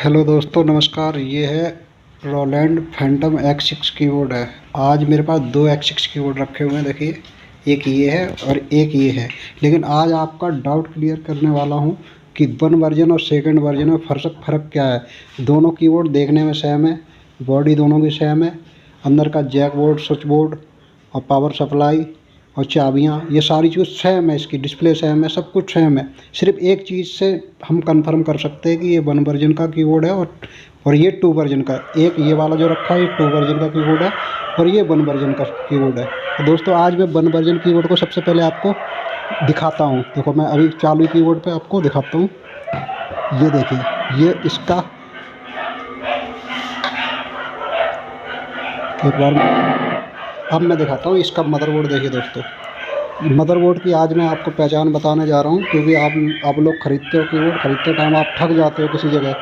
Hello दोस्तों, नमस्कार। ये है रोलैंड फैंटम X6 कीबोर्ड है। आज मेरे पास दो X6 कीबोर्ड रखे हुए हैं। देखिए, एक ये है और एक ये है। लेकिन आज आपका डाउट क्लियर करने वाला हूँ कि वन वर्जन और सेकंड वर्जन में फ़र्क क्या है। दोनों कीबोर्ड देखने में सेम है, बॉडी दोनों की सेम है, अंदर का जैक बोर्ड, स्विच बोर्ड और पावर सप्लाई और चाबियाँ, ये सारी चीज़ सेम है। इसकी डिस्प्ले सेम है, सब कुछ सेम है। सिर्फ एक चीज़ से हम कंफर्म कर सकते हैं कि ये वन वर्जन का कीबोर्ड है और ये टू वर्जन का। एक ये वाला जो रखा है ये टू वर्जन का कीबोर्ड है और ये वन वर्जन का कीबोर्ड है। तो दोस्तों, आज मैं वन वर्जन कीबोर्ड को सबसे पहले आपको दिखाता हूँ। देखो, मैं अभी चालू कीबोर्ड पे आपको दिखाता हूँ। ये देखिए, ये इसका एक बार अब मैं दिखाता हूँ इसका मदरबोर्ड। देखिए दोस्तों, मदरबोर्ड की आज मैं आपको पहचान बताने जा रहा हूँ, क्योंकि आप लोग खरीदते हो कीबोर्ड, खरीदते टाइम आप ठग जाते हो। किसी जगह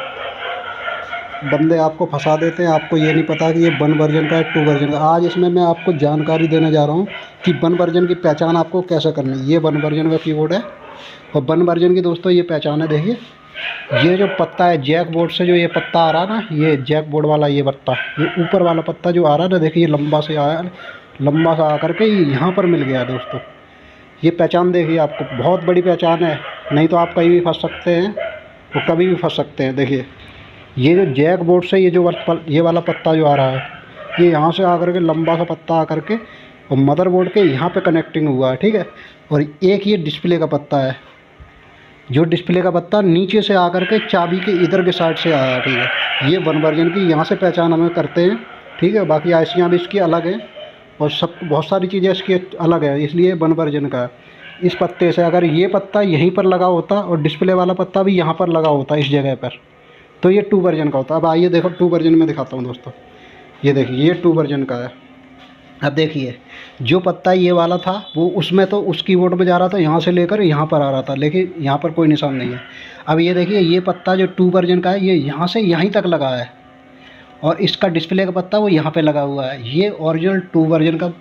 बंदे आपको फंसा देते हैं, आपको ये नहीं पता कि ये वन वर्जन का है टू वर्जन का। आज इसमें मैं आपको जानकारी देने जा रहा हूँ कि वन वर्जन की पहचान आपको कैसे करनी है। ये वन वर्जन का कीबोर्ड है और वन वर्जन की दोस्तों ये पहचान है। देखिए, ये जो पत्ता है जैक बोर्ड से, जो ये पत्ता आ रहा है ना, ये जैक बोर्ड वाला ये पत्ता, ये ऊपर वाला पत्ता जो आ रहा है ना, देखिए ये लंबा से आया, लंबा सा आकर के यहाँ पर मिल गया दोस्तों। ये पहचान देखिए, आपको बहुत बड़ी पहचान है। नहीं तो आप कहीं भी फंस सकते हैं, वो कभी भी फंस सकते हैं। देखिए, ये जो जैक बोर्ड से ये वाला पत्ता जो आ रहा है, ये यहाँ से आकर के लंबा सा पत्ता आकर के और मदरबोर्ड के यहाँ पे कनेक्टिंग हुआ है, ठीक है। और एक ये डिस्प्ले का पत्ता है, जो डिस्प्ले का पत्ता नीचे से आकर के चाबी के इधर के साइड से आया है, ठीक है। ये वन वर्जन की यहाँ से पहचान हमें करते हैं, ठीक है। बाकी आईसियाँ भी इसकी अलग हैं और सब बहुत सारी चीज़ें इसकी अलग है, इसलिए वन वर्जन का है। इस पत्ते से अगर ये पत्ता यहीं पर लगा होता और डिस्प्ले वाला पत्ता भी यहाँ पर लगा होता इस जगह पर, तो ये टू वर्जन का होता। अब आइए देखो, टू वर्जन में दिखाता हूँ दोस्तों। ये देखिए, ये टू वर्जन का है। अब देखिए, जो पत्ता ये वाला था वो उसमें तो उस कीबोर्ड में जा रहा था, यहाँ से लेकर यहाँ पर आ रहा था, लेकिन यहाँ पर कोई निशान नहीं है। अब ये देखिए, ये पत्ता जो टू वर्जन का है, ये यहाँ से यहीं तक लगा है और इसका डिस्प्ले का पत्ता वो यहाँ पे लगा हुआ है। ये ओरिजिनल टू वर्जन का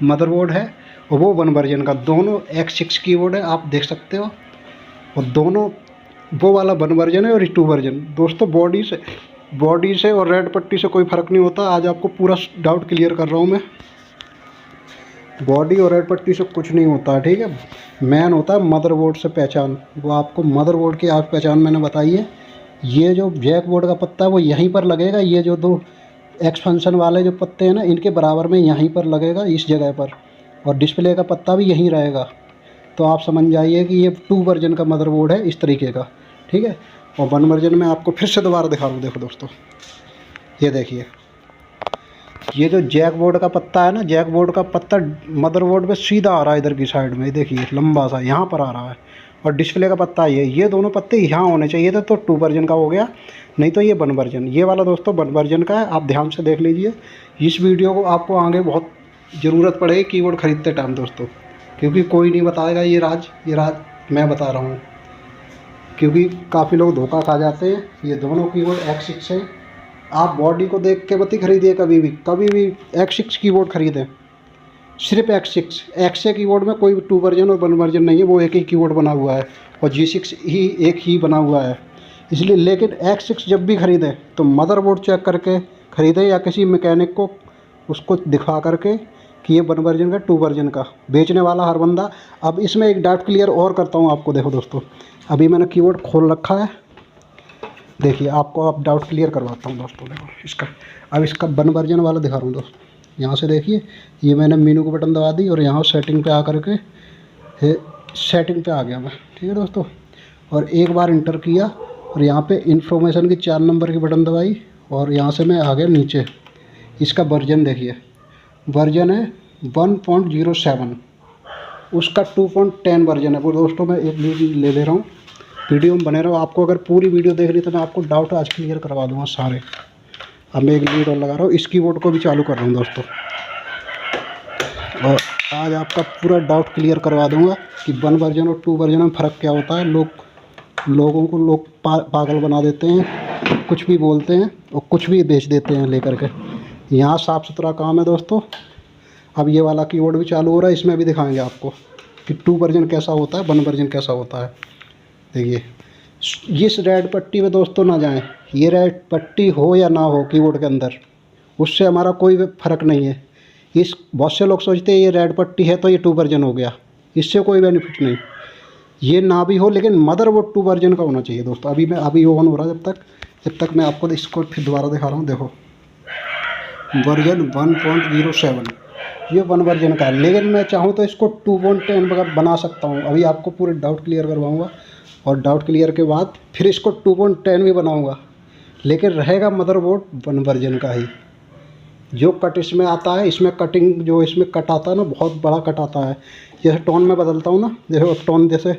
मदरबोर्ड है और वो वन वर्जन का। दोनों X6 कीबोर्ड है, आप देख सकते हो। और दोनों, वो वाला वन वर्जन है और टू वर्जन। दोस्तों, बॉडी से और रेड पट्टी से कोई फ़र्क नहीं होता। आज आपको पूरा डाउट क्लियर कर रहा हूँ मैं। बॉडी और रेड पट्टी से कुछ नहीं होता है, ठीक है। मेन होता है मदरबोर्ड से पहचान। वो आपको मदरबोर्ड की आज पहचान मैंने बताई है। ये जो जैक बोर्ड का पत्ता है वो यहीं पर लगेगा। ये जो दो एक्सपेंशन वाले जो पत्ते हैं ना, इनके बराबर में यहीं पर लगेगा, इस जगह पर। और डिस्प्ले का पत्ता भी यहीं रहेगा। तो आप समझ जाइए कि ये टू वर्जन का मदरबोर्ड है, इस तरीके का, ठीक है। और वन वर्जन में आपको फिर से दोबारा दिखा रहा हूँ। देखो दोस्तों, ये देखिए, ये जो जैक बोर्ड का पत्ता है ना, जैक बोर्ड का पत्ता मदरबोर्ड पे सीधा आ रहा है इधर की साइड में। देखिए, लंबा सा यहाँ पर आ रहा है। और डिस्प्ले का पत्ता ये दोनों पत्ते यहाँ होने चाहिए थे, तो टू वर्जन का हो गया। नहीं तो ये वन वर्जन, ये वाला दोस्तों वन वर्जन का है। आप ध्यान से देख लीजिए इस वीडियो को, आपको आगे बहुत ज़रूरत पड़ेगी कीबोर्ड खरीदते टाइम दोस्तों, क्योंकि कोई नहीं बताएगा ये राज मैं बता रहा हूँ। क्योंकि काफ़ी लोग धोखा खा जाते हैं। ये दोनों कीबोर्ड X6 हैं। आप बॉडी को देख के मत ही खरीदिए कभी भी X6 कीबोर्ड खरीदें। सिर्फ X6 कीबोर्ड में कोई टू वर्जन और वन वर्जन नहीं है, वो एक ही कीबोर्ड बना हुआ है और G6 ही एक ही बना हुआ है, इसलिए। लेकिन X6 जब भी खरीदें तो मदरबोर्ड चेक करके खरीदें, या किसी मैकेनिक को उसको दिखा करके कि ये वन वर्जन का टू वर्जन का, बेचने वाला हर बंदा। अब इसमें एक डाउट क्लियर और करता हूँ आपको। देखो दोस्तों, अभी मैंने कीबोर्ड खोल रखा है। देखिए, आपको अब डाउट क्लियर करवाता हूँ दोस्तों। देखो अब इसका वन वर्जन वाला दिखा रहा हूँ दोस्तों। यहाँ से देखिए, ये मैंने मेनू को बटन दबा दी और यहाँ सेटिंग पे आकर के सेटिंग पे आ गया मैं, ठीक है दोस्तों। और एक बार इंटर किया और यहाँ पे इन्फॉर्मेशन की 4 नंबर की बटन दबाई और यहाँ से मैं आ गया नीचे। इसका वर्जन देखिए, वर्जन है 1.07, उसका 2.10 वर्जन है। वो दोस्तों, मैं एक वीडियो ले रहा हूँ, वीडियो में बने रहो। आपको अगर पूरी वीडियो देख ली तो मैं आपको डाउट आज क्लियर करवा दूँगा सारे। अब मैं एक लीड और लगा रहा हूँ, इस कीबोर्ड को भी चालू कर रहा हूँ दोस्तों, और आज आपका पूरा डाउट क्लियर करवा दूँगा कि वन वर्जन और टू वर्जन में फ़र्क क्या होता है। लोगों को पागल बना देते हैं, कुछ भी बोलते हैं और कुछ भी बेच देते हैं लेकर के। यहाँ साफ़ सुथरा काम है दोस्तों। अब ये वाला कीबोर्ड भी चालू हो रहा है, इसमें भी दिखाएंगे आपको कि टू वर्जन कैसा होता है, वन वर्जन कैसा होता है। देखिए, इस रेड पट्टी पे दोस्तों ना जाएं, ये रेड पट्टी हो या ना हो कीबोर्ड के अंदर, उससे हमारा कोई फ़र्क नहीं है। इस बहुत से लोग सोचते हैं ये रेड पट्टी है तो ये 2 वर्जन हो गया, इससे कोई बेनिफिट नहीं। ये ना भी हो लेकिन मदरबोर्ड 2 वर्जन का होना चाहिए दोस्तों। अभी ऑन हो रहा है, जब तक मैं आपको इसको फिर दोबारा दिखा रहा हूँ। देखो वर्जन 1.07, ये 1 वर्जन का है, लेकिन मैं चाहूँ तो इसको 2.10 बना सकता हूँ। अभी आपको पूरे डाउट क्लियर करवाऊँगा और डाउट क्लियर के बाद फिर इसको 2.10 भी बनाऊँगा, लेकिन रहेगा मदरबोर्ड 1 वर्जन का ही। जो कट इसमें आता है, इसमें कटिंग जो इसमें कट आता है ना, बहुत बड़ा कट आता है। जैसे टोन में बदलता हूँ ना, देखो टोन जैसे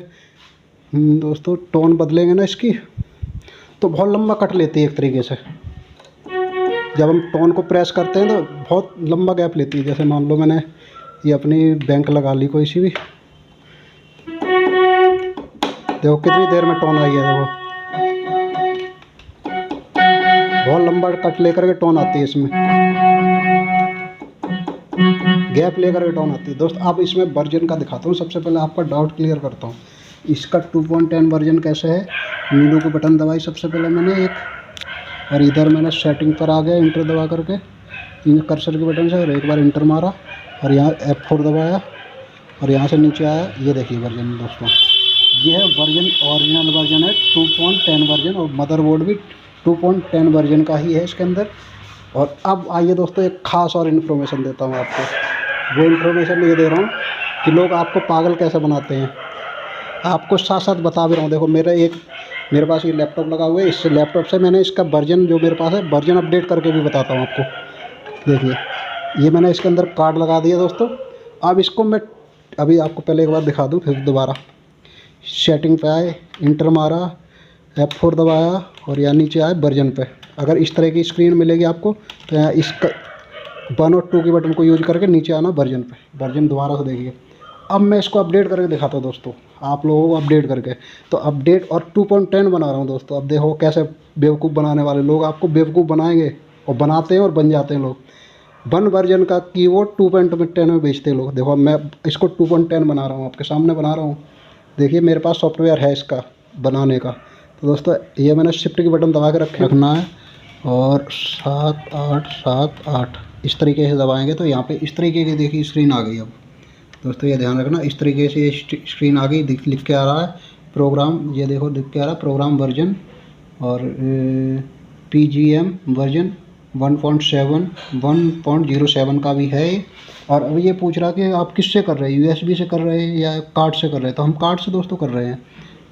दोस्तों टोन बदलेंगे ना इसकी, तो बहुत लंबा कट लेती है एक तरीके से। जब हम टोन को प्रेस करते हैं तो बहुत लंबा गैप लेती है। जैसे मान लो मैंने ये अपनी बैंक लगा ली कोई सी भी, देखो कितनी देर में टोन आई है। देखो बहुत लंबा कट लेकर के टोन आती है, इसमें गैप लेकर के टोन आती है। दोस्त अब इसमें वर्जन का दिखाता हूँ। सबसे पहले आपका डाउट क्लियर करता हूँ, इसका 2.10 वर्जन कैसे है। मीनू को बटन दबाई सबसे पहले मैंने एक, और इधर मैंने सेटिंग पर आ गया इंटर दबा करके कर्सर के बटन से, और एक बार इंटर मारा और यहाँ F4 दबाया और यहाँ से नीचे आया। ये देखिए वर्जन दोस्तों, ये है वर्जन, ओरिजिनल वर्जन है 2.10 वर्जन, और मदरबोर्ड भी 2.10 वर्जन का ही है इसके अंदर। और अब आइए दोस्तों एक ख़ास और इन्फॉर्मेशन देता हूँ आपको। वो इन्फॉर्मेशन ये दे रहा हूँ कि लोग आपको पागल कैसे बनाते हैं, आपको साथ साथ बता भी रहा हूँ। देखो मेरे पास ये लैपटॉप लगा हुआ है, इस लैपटॉप से मैंने इसका वर्जन जो मेरे पास है वर्जन अपडेट करके भी बताता हूँ आपको। देखिए ये मैंने इसके अंदर कार्ड लगा दिया दोस्तों। अब इसको मैं अभी आपको पहले एक बार दिखा दूँ, फिर दोबारा सेटिंग पे आए, इंटर मारा, F4 दबाया और यहाँ नीचे आए वर्जन पे। अगर इस तरह की स्क्रीन मिलेगी आपको तो यहाँ इसका 1 और 2 के बटन को यूज करके नीचे आना वर्जन पे, वर्जन दोबारा से देखिए। अब मैं इसको अपडेट करके दिखाता हूँ दोस्तों, आप लोगों को अपडेट करके। तो अपडेट और 2.10 बना रहा हूँ दोस्तों। अब देखो कैसे बेवकूफ़ बनाने वाले लोग आपको बेवकूफ़ बनाएंगे, और बनाते हैं और बन जाते हैं लोग। 1 वर्जन का कीबोर्ड 2.10 में बेचते हैं लोग। देखो अब मैं इसको 2.10 बना रहा हूँ, आपके सामने बना रहा हूँ। देखिए मेरे पास सॉफ्टवेयर है इसका बनाने का। तो दोस्तों ये मैंने शिफ्ट की बटन दबा के रखना है, और 7 8 7 8 इस तरीके से दबाएंगे तो यहाँ पे इस तरीके की देखिए स्क्रीन आ गई। अब दोस्तों ये ध्यान रखना, इस तरीके से स्क्रीन आ गई, लिख के आ रहा है प्रोग्राम। ये देखो लिख के आ रहा है प्रोग्राम वर्जन, और PGM वर्जन 1.07 का भी है। और अभी ये पूछ रहा कि आप किससे कर रहे हैं, USB से कर रहे हैं या कार्ड से कर रहे हैं। तो हम कार्ड से दोस्तों कर रहे हैं,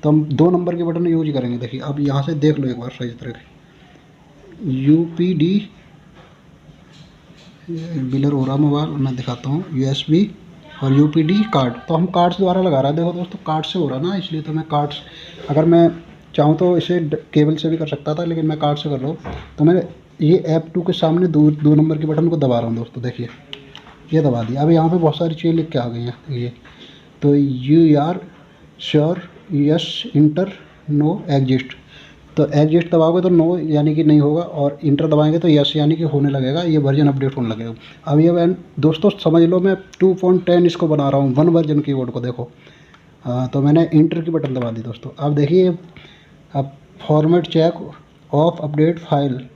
तो हम 2 नंबर के बटन यूज करेंगे। देखिए अब यहाँ से देख लो एक बार सही तरह UPD बिलर हो रहा मोबाइल, मैं दिखाता हूँ USB और UPD कार्ड। तो हम कार्ड्स द्वारा लगा रहा है। देखो दोस्तों कार्ड से हो रहा ना, इसलिए तो मैं कार्ड्स, अगर मैं चाहूँ तो इसे केबल से भी कर सकता था, लेकिन मैं कार्ड से कर रहा हूँ। तो मैं ये F2 के सामने 2 नंबर के बटन को दबा रहा हूँ दोस्तों। देखिए ये दबा दिया। अब यहाँ पे बहुत सारी चीज़ें लिख के आ गई हैं। देखिए तो UR sure, yes, enter, no, exist. तो एग्जिस्ट दबाओगे तो नो यानी कि नहीं होगा, और इंटर दबाएंगे तो यस यानी कि होने लगेगा, ये वर्जन अपडेट होने लगेगा। अब ये दोस्तों समझ लो मैं 2.10 इसको बना रहा हूँ 1 वर्जन कीबोर्ड को। देखो तो मैंने इंटर की बटन दबा दी दोस्तों। अब देखिए अब format check of update file.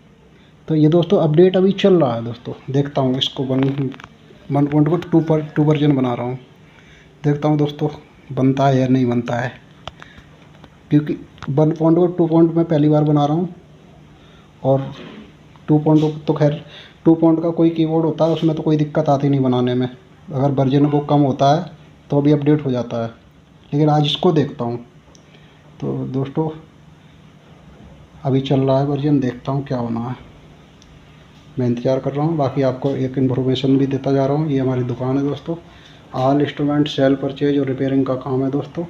तो ये दोस्तों अपडेट अभी चल रहा है दोस्तों। देखता हूँ इसको 1.2 वर्जन बना रहा हूँ, देखता हूँ दोस्तों बनता है या नहीं बनता है। क्योंकि 1.2 में पहली बार बना रहा हूँ, और 2. तो खैर 2. का कोई कीबोर्ड होता है उसमें तो कोई दिक्कत आती नहीं बनाने में। अगर वर्जन वो कम होता है तो भी अपडेट हो जाता है, लेकिन आज इसको देखता हूँ। तो दोस्तों अभी चल रहा है वर्जन, देखता हूँ क्या होना है, मैं इंतज़ार कर रहा हूँ। बाकी आपको एक इन्फॉर्मेशन भी देता जा रहा हूँ। ये हमारी दुकान है दोस्तों, ऑल इंस्ट्रूमेंट सेल परचेज और रिपेयरिंग का काम है दोस्तों।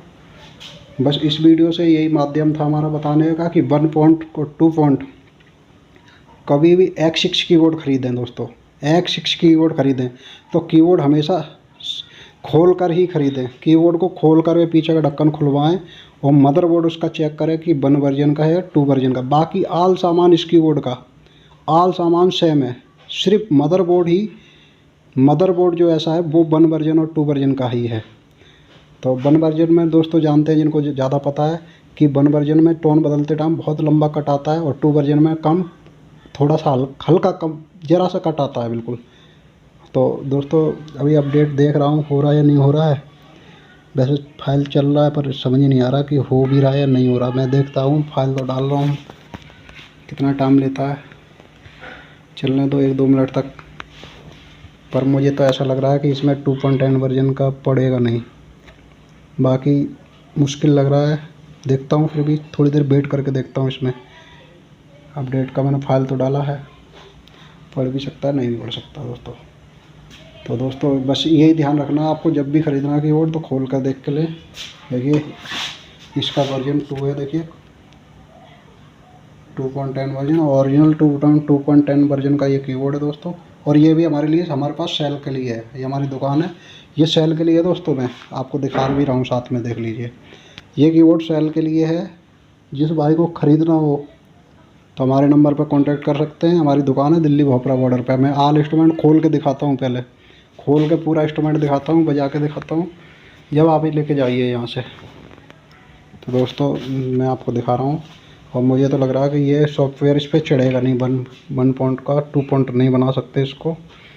बस इस वीडियो से यही माध्यम था हमारा बताने का कि 1. और 2. कभी भी X6 कीबोर्ड ख़रीदें दोस्तों, X6 कीबोर्ड ख़रीदें तो कीबोर्ड हमेशा खोल कर ही ख़रीदें। कीबोर्ड को खोल कर पीछे का ढक्कन खुलवाएं, और मदरबोर्ड उसका चेक करें कि 1 वर्जन का है या 2 वर्जन का। बाकी आल सामान इस कीबोर्ड का आल सामान सेम है, सिर्फ मदरबोर्ड जो ऐसा है वो 1 वर्जन और 2 वर्जन का ही है। तो 1 वर्जन में दोस्तों जानते हैं जिनको ज़्यादा पता है कि 1 वर्जन में टोन बदलते टाइम बहुत लंबा कट आता है और 2 वर्जन में कम, थोड़ा सा हल्का कम, ज़रा सा कट आता है बिल्कुल। तो दोस्तों अभी अपडेट देख रहा हूँ हो रहा है या नहीं हो रहा है। वैसे फाइल चल रहा है पर समझ ही नहीं आ रहा कि हो भी रहा है या नहीं हो रहा। मैं देखता हूँ, फाइल तो डाल रहा हूँ, कितना टाइम लेता है, चलने दो 1-2 मिनट तक। पर मुझे तो ऐसा लग रहा है कि इसमें 2.10 वर्जन का पड़ेगा नहीं, बाकी मुश्किल लग रहा है। देखता हूँ, फिर भी थोड़ी देर वेट करके देखता हूँ। इसमें अपडेट का मैंने फाइल तो डाला है, पढ़ भी सकता है नहीं भी पढ़ सकता दोस्तों। तो दोस्तों बस यही ध्यान रखना, आपको जब भी ख़रीदना कीबोर्ड तो खोल कर देख के लें। देखिए इसका वर्जन 2 है, देखिए 2.10 वर्जन, ओरिजिनल 2.10 वर्जन का ये कीबोर्ड है दोस्तों। और ये भी हमारे लिए, हमारे पास सेल के लिए है, ये हमारी दुकान है, ये सेल के लिए है दोस्तों। मैं आपको दिखा भी रहा हूँ, साथ में देख लीजिए। ये कीबोर्ड सेल के लिए है, जिस भाई को ख़रीदना हो तो हमारे नंबर पर कांटेक्ट कर सकते हैं। हमारी दुकान है दिल्ली भोपरा बॉर्डर पे। मैं ऑल इंस्ट्रूमेंट खोल के दिखाता हूँ, पहले खोल के पूरा इंस्ट्रूमेंट दिखाता हूँ, बजा के दिखाता हूँ, जब आप ही लेके जाइए यहाँ से। तो दोस्तों मैं आपको दिखा रहा हूँ, और मुझे तो लग रहा है कि ये सॉफ्टवेयर इस पर चढ़ेगा नहीं। 1 पॉइंट का 2 पॉइंट नहीं बना सकते इसको।